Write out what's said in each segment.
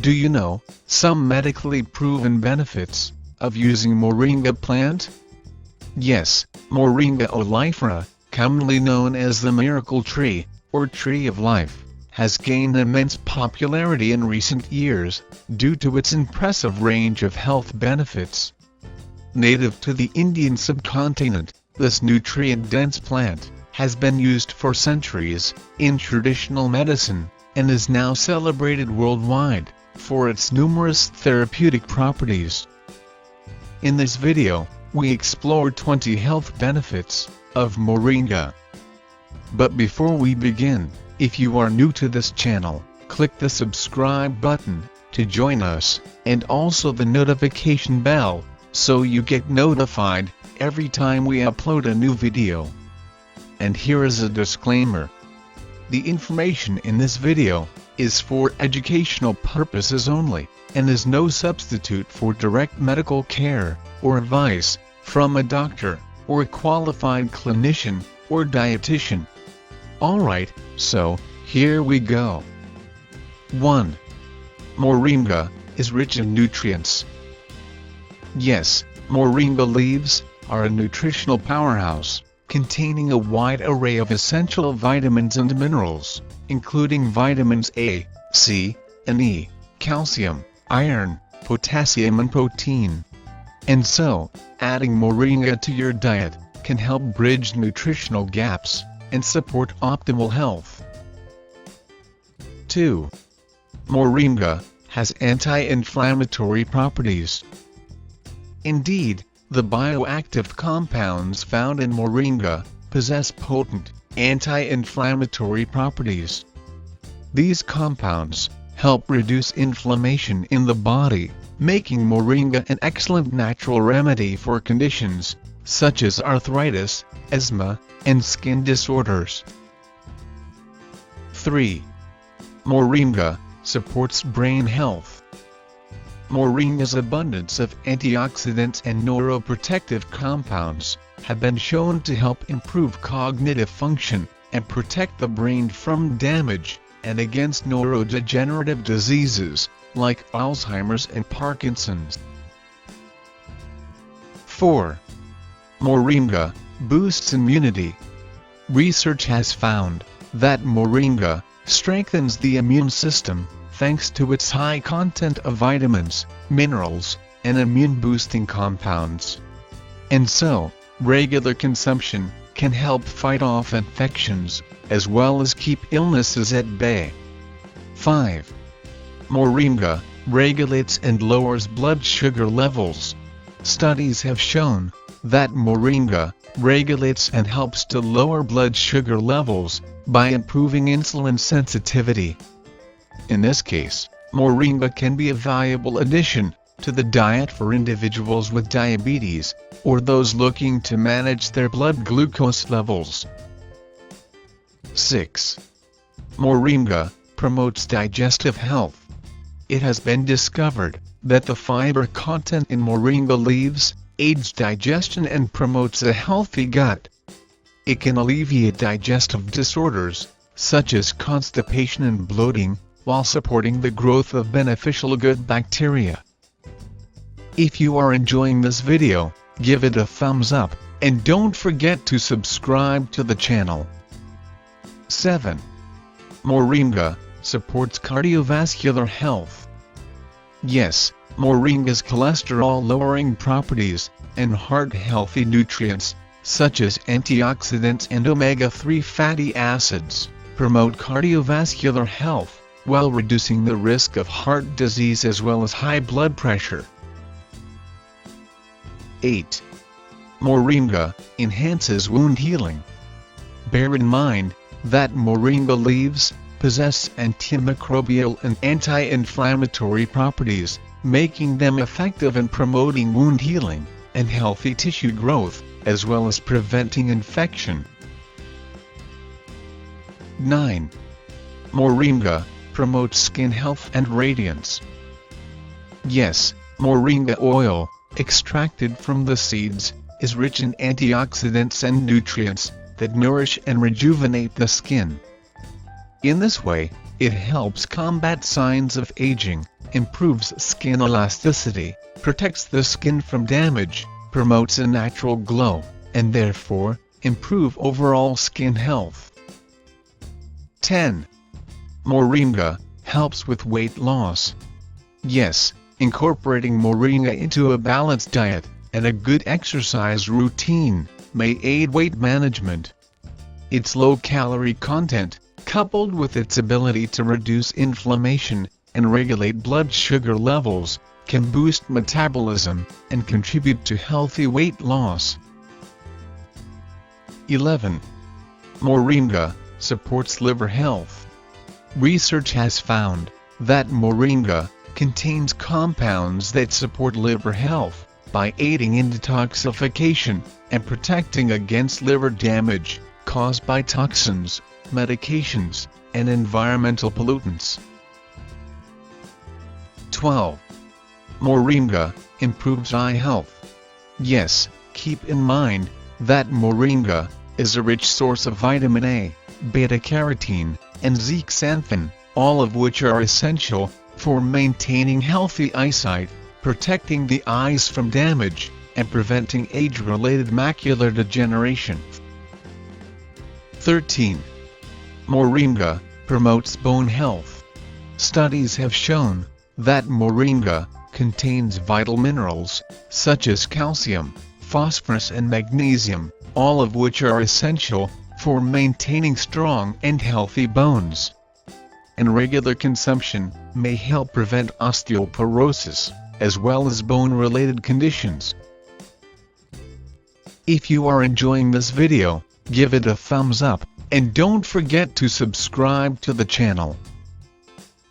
Do you know some medically proven benefits of using Moringa plant? Yes, Moringa Oleifera, commonly known as the miracle tree, or tree of life, has gained immense popularity in recent years, due to its impressive range of health benefits. Native to the Indian subcontinent, this nutrient-dense plant has been used for centuries in traditional medicine, and is now celebrated worldwide for its numerous therapeutic properties. In this video, we explore 20 health benefits of Moringa. But before we begin, if you are new to this channel, click the subscribe button to join us, and also the notification bell, so you get notified every time we upload a new video. And here is a disclaimer. The information in this video is for educational purposes only, and is no substitute for direct medical care or advice from a doctor or a qualified clinician or dietitian. Alright, so here we go. 1. Moringa is rich in nutrients. Yes, Moringa leaves are a nutritional powerhouse, containing a wide array of essential vitamins and minerals, including vitamins A, C, and E, calcium, iron, potassium and protein. And so, adding Moringa to your diet can help bridge nutritional gaps and support optimal health. 2. Moringa has anti-inflammatory properties. Indeed, the bioactive compounds found in Moringa possess potent anti-inflammatory properties. These compounds help reduce inflammation in the body, making Moringa an excellent natural remedy for conditions such as arthritis, asthma, and skin disorders. 3. Moringa supports brain health. Moringa's abundance of antioxidants and neuroprotective compounds have been shown to help improve cognitive function and protect the brain from damage, and against neurodegenerative diseases like Alzheimer's and Parkinson's. 4. Moringa boosts immunity. Research has found that Moringa strengthens the immune system thanks to its high content of vitamins, minerals, and immune-boosting compounds. And so, regular consumption can help fight off infections, as well as keep illnesses at bay. 5. Moringa regulates and lowers blood sugar levels. Studies have shown that Moringa regulates and helps to lower blood sugar levels by improving insulin sensitivity. In this case, Moringa can be a valuable addition to the diet for individuals with diabetes, or those looking to manage their blood glucose levels. 6. Moringa promotes digestive health. It has been discovered that the fiber content in Moringa leaves aids digestion and promotes a healthy gut. It can alleviate digestive disorders, such as constipation and bloating, while supporting the growth of beneficial gut bacteria. If you are enjoying this video, give it a thumbs up, and don't forget to subscribe to the channel. 7. Moringa supports cardiovascular health. Yes, Moringa's cholesterol-lowering properties and heart-healthy nutrients, such as antioxidants and omega-3 fatty acids, promote cardiovascular health, while reducing the risk of heart disease as well as high blood pressure. 8. Moringa enhances wound healing. Bear in mind that Moringa leaves possess antimicrobial and anti-inflammatory properties, making them effective in promoting wound healing and healthy tissue growth, as well as preventing infection. 9. Moringa promotes skin health and radiance. Yes, Moringa oil, extracted from the seeds, is rich in antioxidants and nutrients that nourish and rejuvenate the skin. In this way, It helps combat signs of aging, improves skin elasticity, protects the skin from damage, promotes a natural glow, and therefore, improve overall skin health. 10. Moringa helps with weight loss. Yes, incorporating moringa into a balanced diet and a good exercise routine may aid weight management. Its low-calorie content, coupled with its ability to reduce inflammation and regulate blood sugar levels, can boost metabolism and contribute to healthy weight loss. 11. Moringa supports liver health. Research has found that moringa contains compounds that support liver health by aiding in detoxification and protecting against liver damage caused by toxins, medications, and environmental pollutants. 12. Moringa improves eye health. Yes, keep in mind that moringa is a rich source of vitamin A, beta-carotene, and zeaxanthin, all of which are essential for maintaining healthy eyesight, protecting the eyes from damage, and preventing age-related macular degeneration. 13. Moringa promotes bone health. Studies have shown that moringa contains vital minerals, such as calcium, phosphorus and magnesium, all of which are essential for maintaining strong and healthy bones. And regular consumption may help prevent osteoporosis, as well as bone-related conditions. If you are enjoying this video, give it a thumbs up, and don't forget to subscribe to the channel.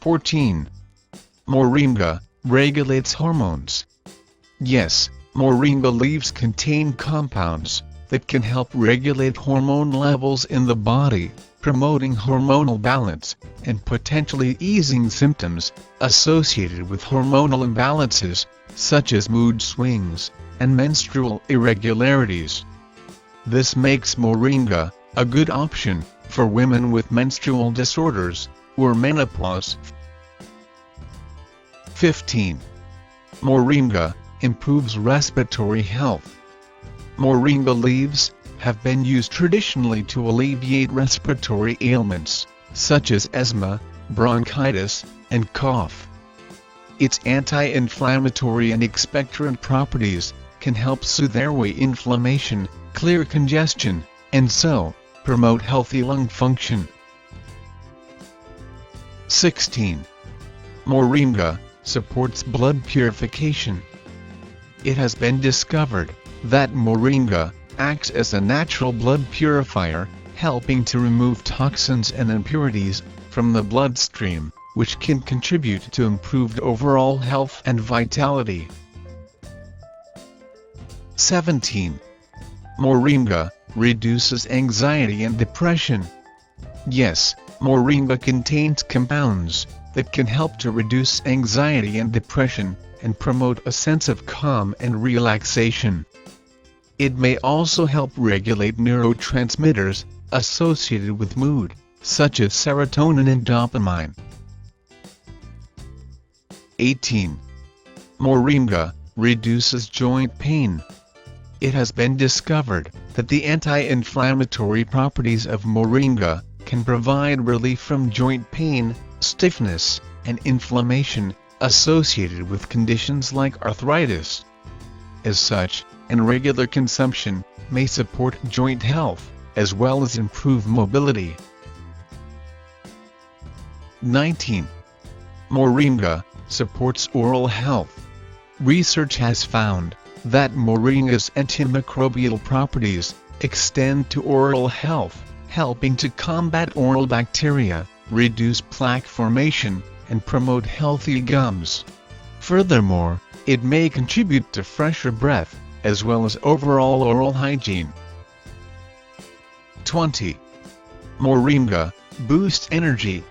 14. Moringa regulates hormones. Yes, moringa leaves contain compounds that can help regulate hormone levels in the body, promoting hormonal balance, and potentially easing symptoms associated with hormonal imbalances, such as mood swings and menstrual irregularities. This makes moringa a good option for women with menstrual disorders or menopause. 15. Moringa improves respiratory health. Moringa leaves have been used traditionally to alleviate respiratory ailments, such as asthma, bronchitis, and cough. Its anti-inflammatory and expectorant properties can help soothe airway inflammation, clear congestion, and so promote healthy lung function. 16. Moringa supports blood purification. It has been discovered that moringa acts as a natural blood purifier, helping to remove toxins and impurities from the bloodstream, which can contribute to improved overall health and vitality. 17. Moringa reduces anxiety and depression. Yes, moringa contains compounds that can help to reduce anxiety and depression and promote a sense of calm and relaxation. It may also help regulate neurotransmitters associated with mood, such as serotonin and dopamine. 18. Moringa reduces joint pain. It has been discovered that the anti-inflammatory properties of moringa can provide relief from joint pain, stiffness, and inflammation associated with conditions like arthritis. As such, and regular consumption may support joint health, as well as improve mobility. 19. Moringa supports oral health. Research has found that moringa's antimicrobial properties extend to oral health, helping to combat oral bacteria, reduce plaque formation, and promote healthy gums. Furthermore, it may contribute to fresher breath, as well as overall oral hygiene. 20. Moringa boosts energy.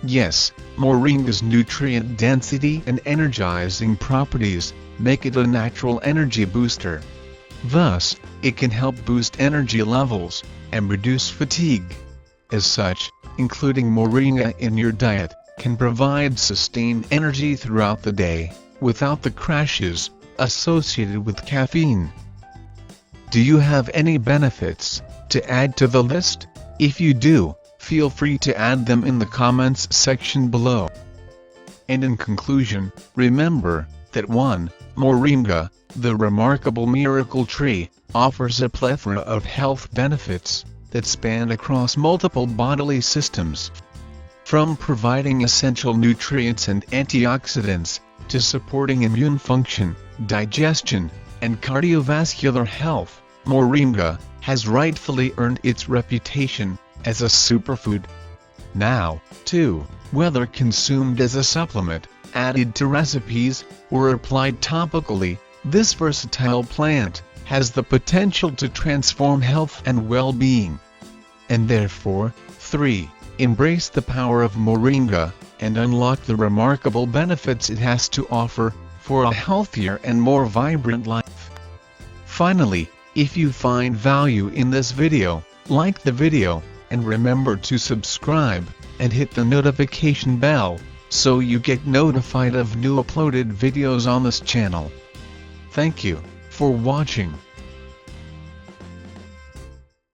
Yes, moringa's nutrient density and energizing properties make it a natural energy booster. Thus, it can help boost energy levels and reduce fatigue. As such, including Moringa in your diet, can provide sustained energy throughout the day, without the crashes associated with caffeine. Do you have any benefits to add to the list? If you do, feel free to add them in the comments section below. And in conclusion, remember that 1. Moringa, the remarkable miracle tree, offers a plethora of health benefits that span across multiple bodily systems. From providing essential nutrients and antioxidants, to supporting immune function, digestion, and cardiovascular health, Moringa has rightfully earned its reputation as a superfood. Now, 2. Whether consumed as a supplement, added to recipes, or applied topically, this versatile plant has the potential to transform health and well-being. And therefore, 3. Embrace the power of Moringa, and unlock the remarkable benefits it has to offer, for a healthier and more vibrant life. Finally, if you find value in this video, like the video, and remember to subscribe, and hit the notification bell, so you get notified of new uploaded videos on this channel. Thank you for watching.